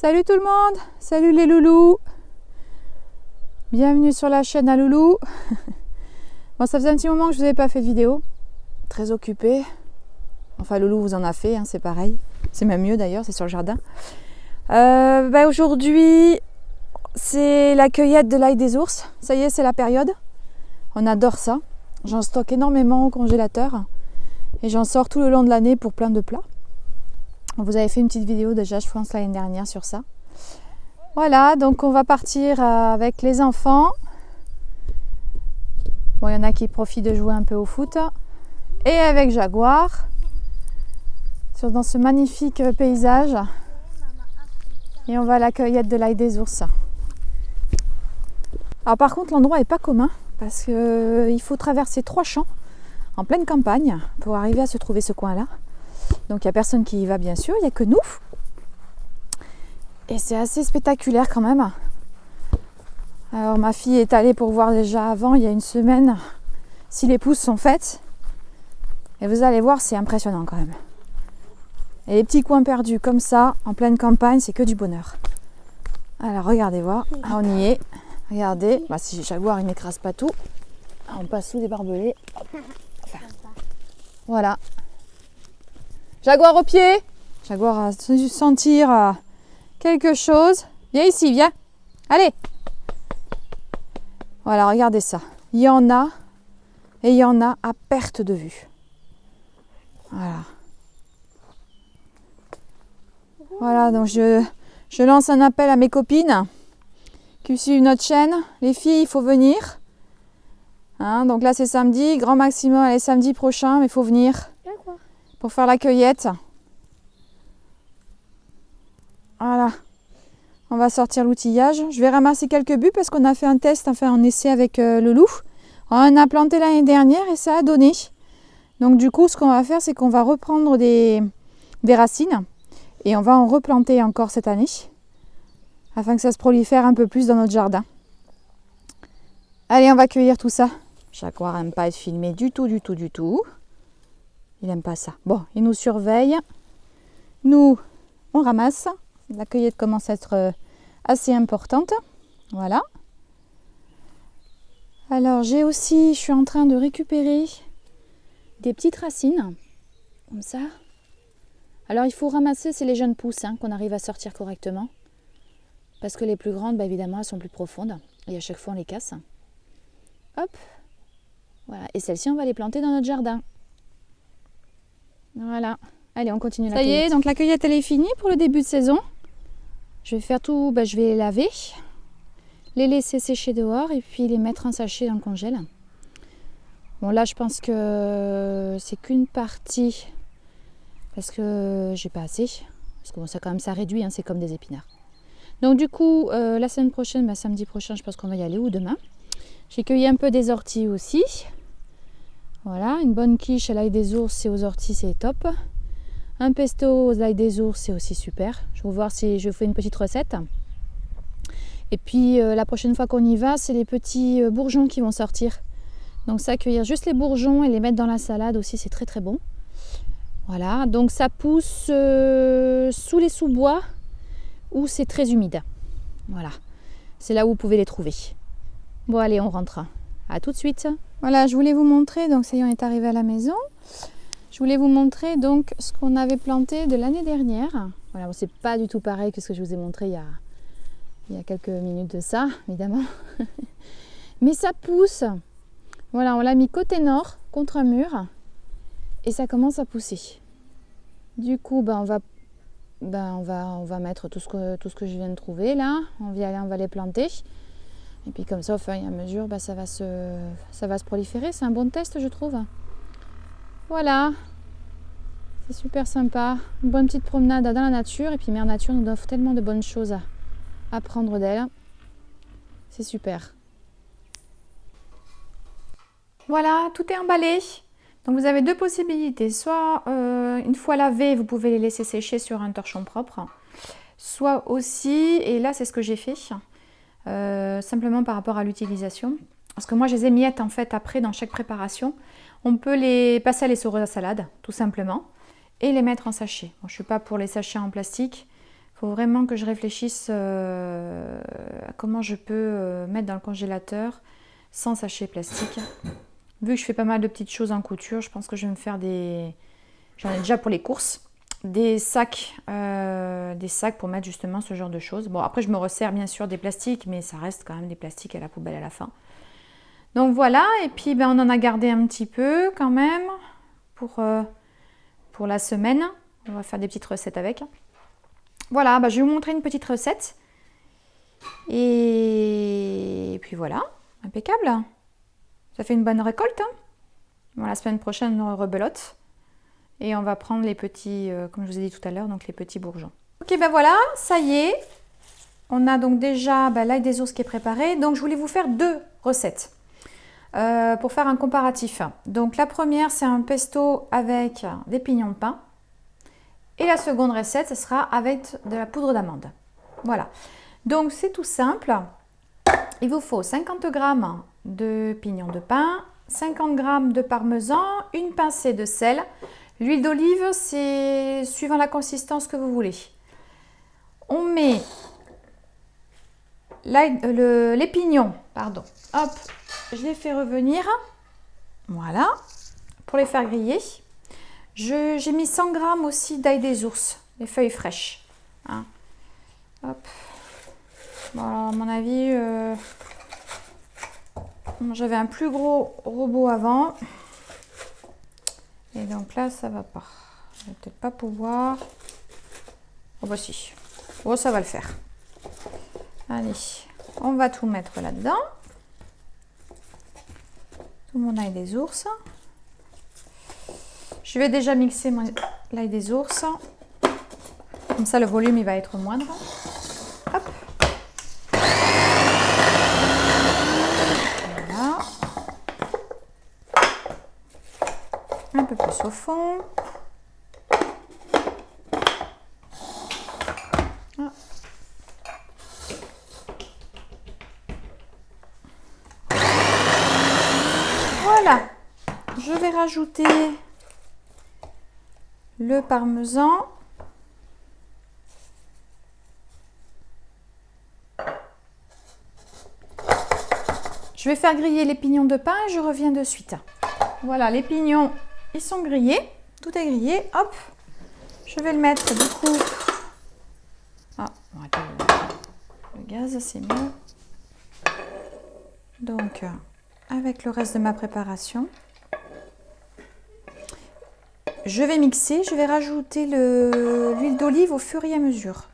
Salut tout le monde, salut les loulous. Bienvenue sur la chaîne à Loulou. Bon, ça faisait un petit moment que je vous avais pas fait de vidéo. Très occupée. Enfin, Loulou vous en a fait, hein, c'est pareil. C'est même mieux d'ailleurs, c'est sur le jardin. Aujourd'hui, c'est la cueillette de l'ail des ours. Ça y est, c'est la période. On adore ça. J'en stocke énormément au congélateur. Et j'en sors tout le long de l'année pour plein de plats. Vous avez fait une petite vidéo déjà, je pense, l'année dernière sur ça. Voilà, donc on va partir avec les enfants. Bon, il y en a qui profitent de jouer un peu au foot. Et avec Jaguar, dans ce magnifique paysage. Et on va à la cueillette de l'ail des ours. Alors par contre, l'endroit n'est pas commun, parce qu'il faut traverser 3 champs en pleine campagne pour arriver à se trouver ce coin-là. Donc il n'y a personne qui y va, bien sûr, il n'y a que nous. Et c'est assez spectaculaire quand même. Alors ma fille est allée pour voir déjà avant, il y a une semaine, si les pousses sont faites. Et vous allez voir, c'est impressionnant quand même. Et les petits coins perdus comme ça, en pleine campagne, c'est que du bonheur. Alors regardez voir, on y est. Regardez, si Jaguar il n'écrase pas tout, on passe sous des barbelés. Enfin, voilà. Jaguar au pied. Jaguar a dû sentir quelque chose. Viens ici, viens. Allez. Voilà, regardez ça. Il y en a et il y en a à perte de vue. Voilà. Voilà, donc je lance un appel à mes copines qui suivent notre chaîne. Les filles, il faut venir. Hein, donc là, c'est samedi. Grand maximum, allez, samedi prochain, mais il faut venir pour faire la cueillette. Voilà. On va sortir l'outillage. Je vais ramasser quelques buts parce qu'on a fait un test, enfin un essai avec le loup. On a planté l'année dernière et ça a donné. Donc du coup, ce qu'on va faire, c'est qu'on va reprendre des racines et on va en replanter encore cette année afin que ça se prolifère un peu plus dans notre jardin. Allez, on va cueillir tout ça. Jaguar n'aime pas être filmé du tout. Il n'aime pas ça. Bon, il nous surveille. Nous, on ramasse. La cueillette commence à être assez importante. Voilà. Alors, je suis en train de récupérer des petites racines. Comme ça. Alors, il faut ramasser, c'est les jeunes pousses qu'on arrive à sortir correctement. Parce que les plus grandes, évidemment, elles sont plus profondes. Et à chaque fois, on les casse. Hop. Voilà. Et celles-ci, on va les planter dans notre jardin. Voilà. Allez, on continue la cueillette. Ça y est, donc la cueillette, elle est finie pour le début de saison. Je vais faire tout, je vais les laver, les laisser sécher dehors et puis les mettre en sachet dans le congèle. Bon, là, je pense que c'est qu'une partie parce que j'ai pas assez. Parce que bon, ça, quand même, ça réduit, c'est comme des épinards. Donc, du coup, la semaine prochaine, samedi prochain, je pense qu'on va y aller ou demain. J'ai cueilli un peu des orties aussi. Voilà, une bonne quiche à l'ail des ours et aux orties, c'est top. Un pesto aux ail des ours, c'est aussi super. Je vais voir si je fais une petite recette. Et puis la prochaine fois qu'on y va, c'est les petits bourgeons qui vont sortir. Donc ça, cueillir juste les bourgeons et les mettre dans la salade aussi, c'est très très bon. Voilà, donc ça pousse sous les sous-bois où c'est très humide. Voilà, c'est là où vous pouvez les trouver. Bon allez, on rentre. À tout de suite. Voilà, je voulais vous montrer, donc ça y est, on est arrivé à la maison. Je voulais vous montrer donc ce qu'on avait planté de l'année dernière. Voilà, bon, c'est pas du tout pareil que ce que je vous ai montré il y a quelques minutes de ça, évidemment. Mais ça pousse. Voilà, on l'a mis côté nord, contre un mur. Et ça commence à pousser. Du coup, on va mettre tout ce que je viens de trouver là. On va les planter. Et puis comme ça, au fur et à mesure, ça va se proliférer. C'est un bon test, je trouve. Voilà, c'est super sympa. Une bonne petite promenade dans la nature. Et puis Mère Nature nous offre tellement de bonnes choses à prendre d'elle. C'est super. Voilà, tout est emballé. Donc vous avez deux possibilités. Soit une fois lavé, vous pouvez les laisser sécher sur un torchon propre. Soit aussi, et là c'est ce que j'ai fait, simplement par rapport à l'utilisation. Parce que moi je les émiette en fait après dans chaque préparation. On peut les passer à l'essoreuse à salade, tout simplement, et les mettre en sachet. Bon, je ne suis pas pour les sachets en plastique. faut vraiment que je réfléchisse à comment je peux mettre dans le congélateur sans sachet plastique. Vu que je fais pas mal de petites choses en couture, je pense que je vais me faire des... J'en ai déjà pour les courses. Des sacs pour mettre justement ce genre de choses. Bon, après, je me resserre bien sûr des plastiques, mais ça reste quand même des plastiques à la poubelle à la fin. Donc voilà, et puis ben, on en a gardé un petit peu quand même pour la semaine. On va faire des petites recettes avec. Voilà, ben, je vais vous montrer une petite recette. Et puis voilà, impeccable. Ça fait une bonne récolte. Hein. Bon, la semaine prochaine, on rebelote. Et on va prendre les petits, comme je vous ai dit tout à l'heure, donc les petits bourgeons. Ok, ben voilà, ça y est. On a donc déjà l'ail des ours qui est préparé. Donc je voulais vous faire 2 recettes pour faire un comparatif. Donc la première, c'est un pesto avec des pignons de pain. Et la seconde recette, ce sera avec de la poudre d'amande. Voilà. Donc c'est tout simple. Il vous faut 50 g de pignons de pain, 50 g de parmesan, une pincée de sel. L'huile d'olive, c'est suivant la consistance que vous voulez. On met les pignons, pardon. Hop, je les fais revenir. Voilà, pour les faire griller. J'ai mis 100 g aussi d'ail des ours, les feuilles fraîches. Hein. Hop. Bon, alors, à mon avis, j'avais un plus gros robot avant. Et donc là, ça va pas. Je vais peut-être pas pouvoir. Oh bah si. Oh, ça va le faire. Allez, on va tout mettre là-dedans. Tout mon ail des ours. Je vais déjà mixer l'ail des ours. Comme ça, le volume, il va être moindre. Hop. Voilà. Un peu plus au fond. Ah. Voilà. Je vais rajouter le parmesan. Je vais faire griller les pignons de pain et je reviens de suite. Voilà, les pignons, ils sont grillés. Tout est grillé. Hop, je vais le mettre du coup. Ah, on va arrêter le gaz, c'est mieux. Donc, avec le reste de ma préparation, je vais mixer. Je vais rajouter l'huile d'olive au fur et à mesure.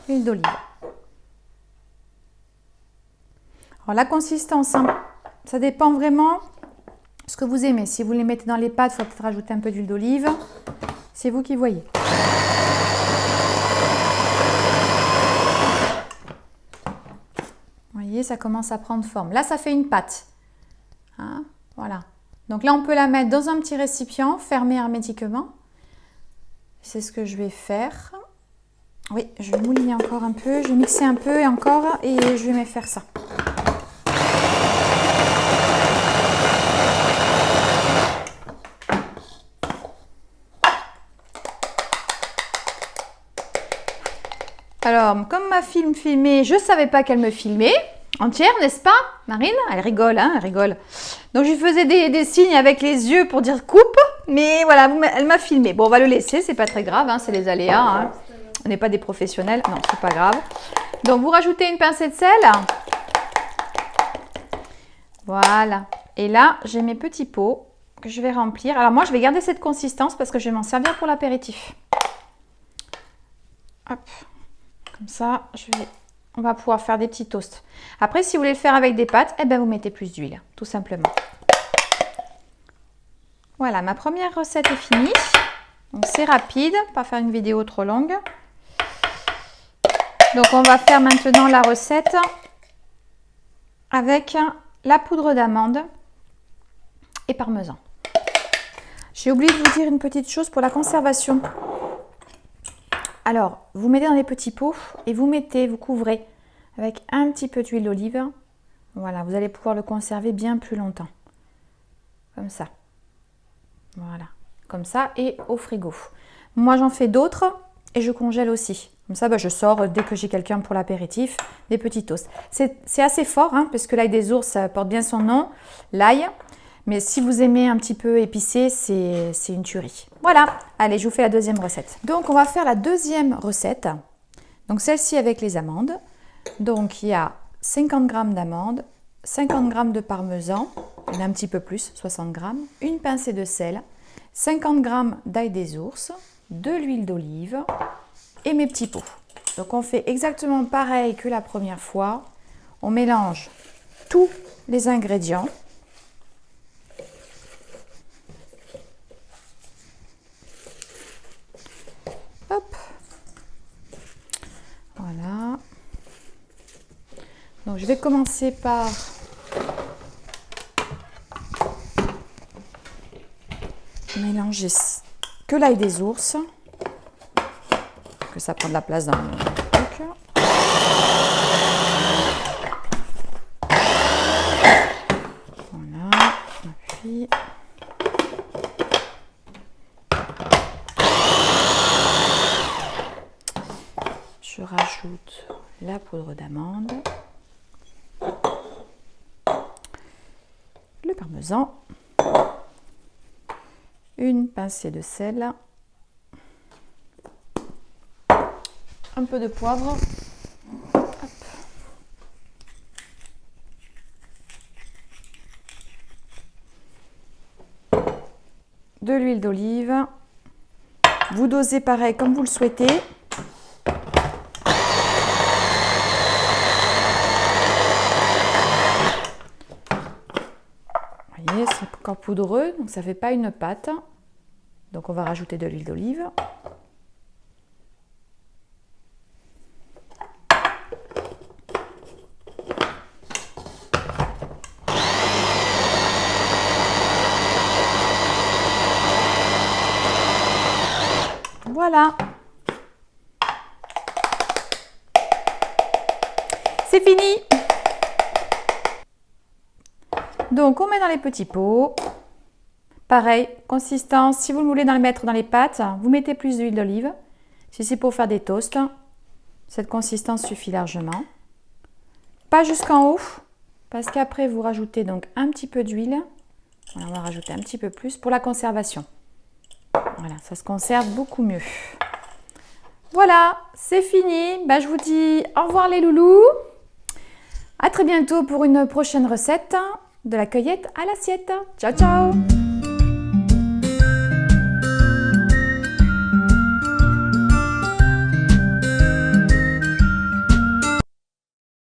L'huile d'olive. Alors la consistance, hein, ça dépend vraiment ce que vous aimez. Si vous les mettez dans les pâtes, il faut peut-être rajouter un peu d'huile d'olive. C'est vous qui voyez. Vous voyez, ça commence à prendre forme. Là, ça fait une pâte. Hein, voilà. Donc là, on peut la mettre dans un petit récipient, fermé hermétiquement. C'est ce que je vais faire. Oui, je vais mouliner encore un peu, je vais mixer un peu et encore, et je vais me faire ça. Alors, comme ma film filmait, je ne savais pas qu'elle me filmait entière, n'est-ce pas, Marine? Elle rigole, hein, elle rigole. Donc, je lui faisais des signes avec les yeux pour dire coupe, mais voilà, elle m'a filmé. Bon, on va le laisser, c'est pas très grave, hein, c'est les aléas, hein. On n'est pas des professionnels. Non, c'est pas grave. Donc, vous rajoutez une pincée de sel. Voilà. Et là, j'ai mes petits pots que je vais remplir. Alors, moi, je vais garder cette consistance parce que je vais m'en servir pour l'apéritif. Hop. Comme ça, on va pouvoir faire des petits toasts. Après, si vous voulez le faire avec des pâtes, eh ben, vous mettez plus d'huile, tout simplement. Voilà, ma première recette est finie. Donc, c'est rapide, pas faire une vidéo trop longue. Donc, on va faire maintenant la recette avec la poudre d'amande et parmesan. J'ai oublié de vous dire une petite chose pour la conservation. Alors, vous mettez dans les petits pots et vous couvrez avec un petit peu d'huile d'olive. Voilà, vous allez pouvoir le conserver bien plus longtemps. Comme ça. Voilà, comme ça et au frigo. Moi, j'en fais d'autres et je congèle aussi. Comme ça, je sors dès que j'ai quelqu'un pour l'apéritif, des petits toasts. C'est assez fort, hein, parce que l'ail des ours, ça porte bien son nom, l'ail. Mais si vous aimez un petit peu épicé, c'est une tuerie. Voilà, allez, je vous fais la deuxième recette. Donc, on va faire la deuxième recette. Donc, celle-ci avec les amandes. Donc, il y a 50 g d'amandes, 50 g de parmesan, il y en a un petit peu plus, 60 g, une pincée de sel, 50 g d'ail des ours, de l'huile d'olive et mes petits pots. Donc, on fait exactement pareil que la première fois. On mélange tous les ingrédients. Hop. Voilà. Donc, je vais commencer par mélanger que l'ail des ours, que ça prend de la place dans le truc. Voilà. Et puis je rajoute la poudre d'amande, le parmesan, une pincée de sel, un peu de poivre, hop. De l'huile d'olive. Vous dosez pareil comme vous le souhaitez. Vous voyez, c'est encore poudreux, donc ça ne fait pas une pâte. Donc on va rajouter de l'huile d'olive. Voilà. C'est fini. Donc on met dans les petits pots. Pareil, consistance, si vous le voulez mettre dans les pâtes, vous mettez plus d'huile d'olive. Si c'est pour faire des toasts, cette consistance suffit largement. Pas jusqu'en haut, parce qu'après vous rajoutez donc un petit peu d'huile. Voilà, on va rajouter un petit peu plus pour la conservation. Voilà, ça se conserve beaucoup mieux. Voilà, c'est fini. Je vous dis au revoir les loulous. À très bientôt pour une prochaine recette de la cueillette à l'assiette. Ciao, ciao!